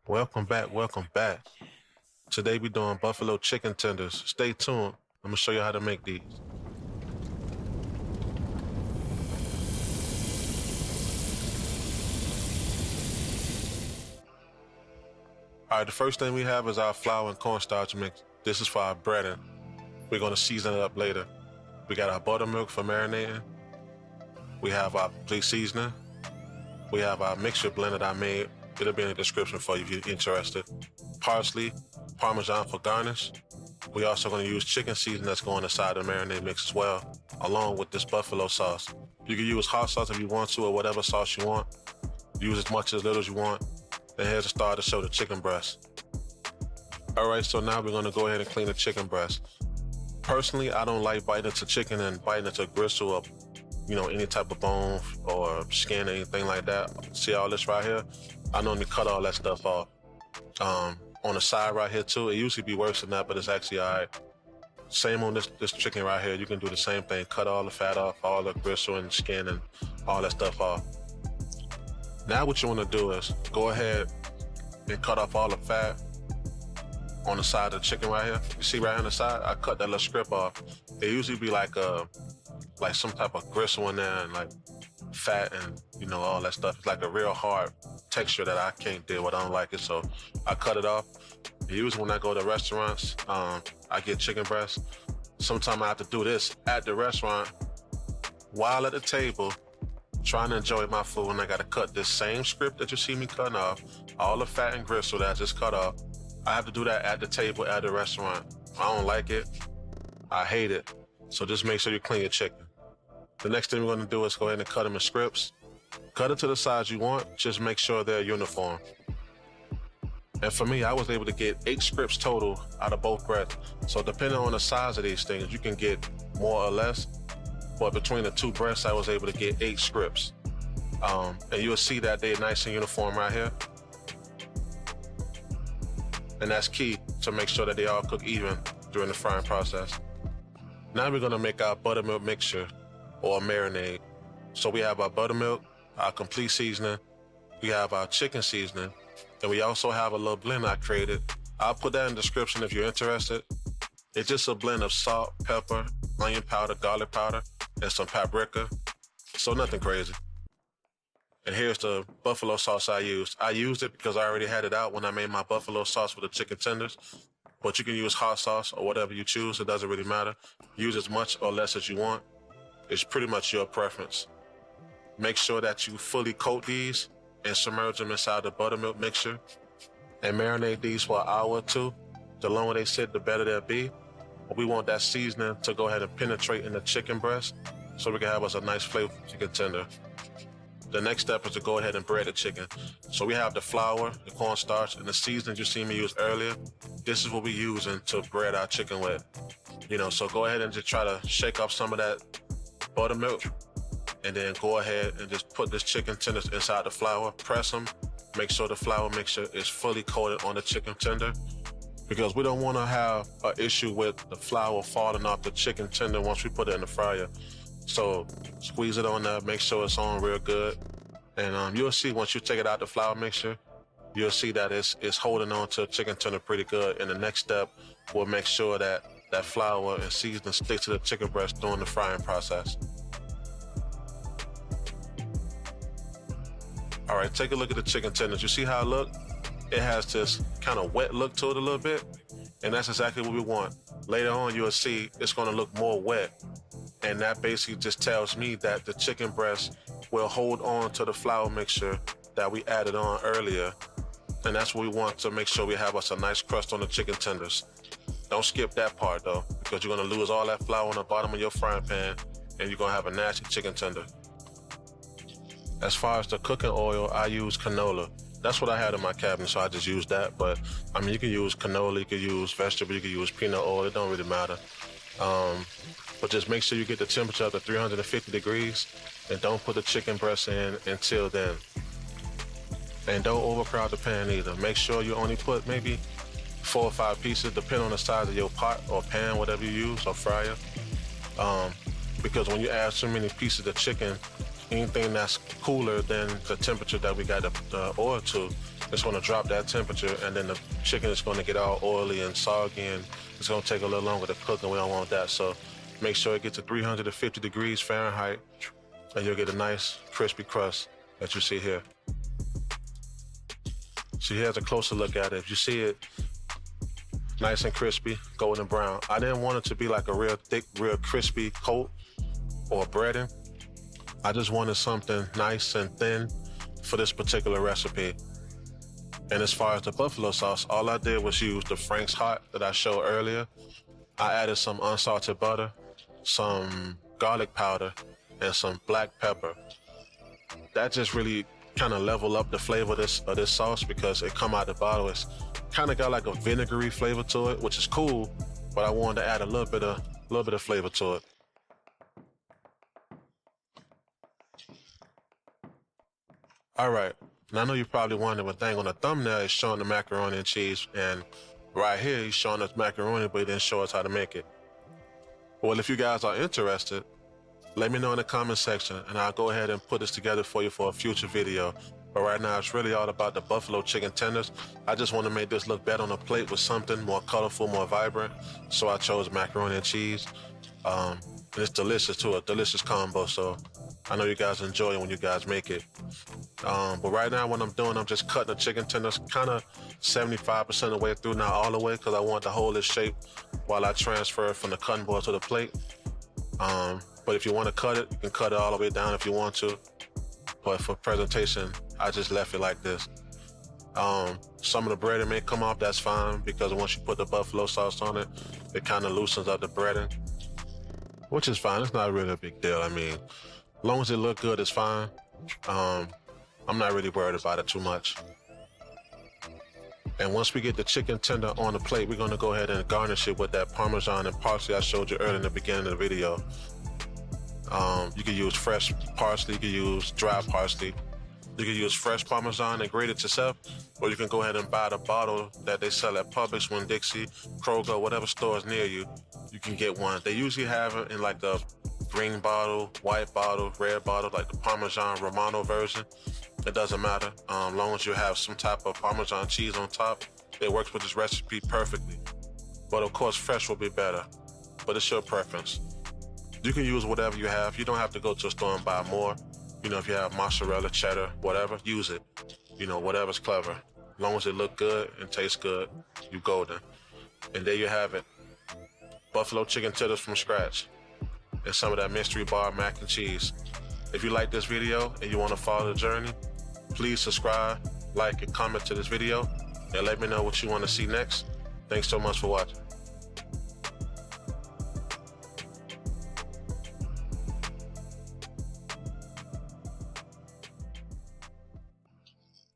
Welcome back, welcome back. Today we doing buffalo chicken tenders. Stay tuned. I'm gonna show you how to make these. All right, the first thing we have is our flour and cornstarch mix. This is for our breading. We're gonna season it up later. We got our buttermilk for marinating. We have our complete seasoning. We have our mixture blend that I made. It'll be in the description for you if you're interested. Parsley, Parmesan for garnish. We're also going to use chicken seasoning that's going inside the marinade mix as well, along with this buffalo sauce. You can use hot sauce if you want to, or whatever sauce you want. Use as much as little as you want. And here's a star to show the chicken breast. All right, so now we're going to go ahead and clean the chicken breast. Personally, I don't like biting into chicken and biting into gristle or any type of bone or skin or anything like that. See all this right here? I normally cut all that stuff off. On the side right here too, it usually be worse than that, but it's actually all right. Same on this chicken right here. You can do the same thing. Cut all the fat off, all the gristle and skin and all that stuff off. Now what you want to do is go ahead and cut off all the fat on the side of the chicken right here. You see right here on the side? I cut that little strip off. It usually be like some type of gristle in there and like fat and all that stuff. It's like a real hard texture that I can't deal with. I don't like it, so I cut it off. Usually when I go to restaurants, I get chicken breast. Sometimes I have to do this at the restaurant while at the table trying to enjoy my food, and I got to cut this same strip that you see me cutting off, all the fat and gristle that I just cut off. I have to do that at the table at the restaurant. I don't like it. I hate it. So just make sure you clean your chicken. The next thing we're going to do is go ahead and cut them in strips. Cut it to the size you want. Just make sure they're uniform. And for me, I was able to get 8 strips total out of both breasts. So depending on the size of these things, you can get more or less. But between the 2 breasts, I was able to get 8 strips. And you'll see that they're nice and uniform right here. And that's key to make sure that they all cook even during the frying process. Now we're going to make our buttermilk mixture or marinade. So we have our buttermilk, our complete seasoning, we have our chicken seasoning, and we also have a little blend I created. I'll put that in the description if you're interested. It's just a blend of salt, pepper, onion powder, garlic powder, and some paprika. So nothing crazy. And here's the buffalo sauce I used. I used it because I already had it out when I made my buffalo sauce with the chicken tenders. But you can use hot sauce or whatever you choose. It doesn't really matter. Use as much or less as you want. It's pretty much your preference. Make sure that you fully coat these and submerge them inside the buttermilk mixture and marinate these for an hour or 2. The longer they sit, the better they'll be. But we want that seasoning to go ahead and penetrate in the chicken breast so we can have us a nice flavorful chicken tender. The next step is to go ahead and bread the chicken. So we have the flour, the cornstarch, and the seasoning you seen me use earlier. This is what we're using to bread our chicken with. So go ahead and just try to shake off some of that buttermilk, and then go ahead and just put this chicken tenders inside the flour, press them, make sure the flour mixture is fully coated on the chicken tender, because we don't want to have an issue with the flour falling off the chicken tender once we put it in the fryer. So squeeze it on there, make sure it's on real good, and you'll see once you take it out the flour mixture, you'll see that it's holding on to the chicken tender pretty good. And the next step will make sure that that flour and seasoning stick to the chicken breast during the frying process. All right, take a look at the chicken tenders. You see how it look? It has this kind of wet look to it a little bit, and that's exactly what we want. Later on, you'll see it's gonna look more wet, and that basically just tells me that the chicken breast will hold on to the flour mixture that we added on earlier, and that's what we want to make sure we have us a nice crust on the chicken tenders. Don't skip that part though, because you're gonna lose all that flour on the bottom of your frying pan, and you're gonna have a nasty chicken tender. As far as the cooking oil, I use canola. That's what I had in my cabinet, so I just used that. But I mean, you can use canola, you can use vegetable, you can use peanut oil. It don't really matter. But just make sure you get the temperature up to 350 degrees, and don't put the chicken breast in until then. And don't overcrowd the pan either. Make sure you only put maybe 4 or 5 pieces, depending on the size of your pot or pan, whatever you use, or fryer. Because when you add so many pieces of chicken, anything that's cooler than the temperature that we got the oil to, It's going to drop that temperature, and then the chicken is going to get all oily and soggy, and it's going to take a little longer to cook, and we don't want that. So make sure it gets to 350 degrees Fahrenheit, and you'll get a nice crispy crust that you see here. So here's a closer look at it. If you see it, nice and crispy, golden brown. I didn't want it to be like a real thick, real crispy coat or breading. I just wanted something nice and thin for this particular recipe. And as far as the buffalo sauce, all I did was use the Frank's Hot that I showed earlier. I added some unsalted butter, some garlic powder, and some black pepper. That just really kind of level up the flavor of this sauce, because it come out the bottle. It's kind of got like a vinegary flavor to it, which is cool, but I wanted to add a little bit of flavor to it. All right. And I know you're probably wondering, one thing on the thumbnail is showing the macaroni and cheese, and right here he's showing us macaroni, but he didn't show us how to make it. Well, if you guys are interested, let me know in the comment section, and I'll go ahead and put this together for you for a future video. But right now, it's really all about the buffalo chicken tenders. I just want to make this look better on a plate with something more colorful, more vibrant, so I chose macaroni and cheese. And it's delicious too, a delicious combo, so I know you guys enjoy it when you guys make it. But right now what I'm doing, I'm just cutting the chicken tenders kind of 75% of the way through, not all the way, because I want to hold its shape while I transfer it from the cutting board to the plate. But if you want to cut it, you can cut it all the way down if you want to. But for presentation, I just left it like this. Some of the breading may come off, that's fine, because once you put the buffalo sauce on it, it kind of loosens up the breading, which is fine. It's not really a big deal. I mean, as long as it look good, it's fine. I'm not really worried about it too much. And once we get the chicken tender on the plate, we're gonna go ahead and garnish it with that Parmesan and parsley I showed you earlier in the beginning of the video. You can use fresh parsley, you can use dry parsley. You can use fresh Parmesan and grate it yourself, or you can go ahead and buy the bottle that they sell at Publix, Winn-Dixie, Kroger, whatever store is near you. You can get one. They usually have it in like the green bottle, white bottle, red bottle, like the Parmesan Romano version. It doesn't matter. As long as you have some type of Parmesan cheese on top, it works with this recipe perfectly. But of course, fresh will be better, but it's your preference. You can use whatever you have. You don't have to go to a store and buy more. You know, if you have mozzarella, cheddar, whatever, use it. You know, whatever's clever. As long as it look good and tastes good, you golden. And there you have it. Buffalo chicken tenders from scratch. And some of that mystery bar mac and cheese. If you like this video and you want to follow the journey, please subscribe, like, and comment to this video, and let me know what you want to see next. Thanks so much for watching.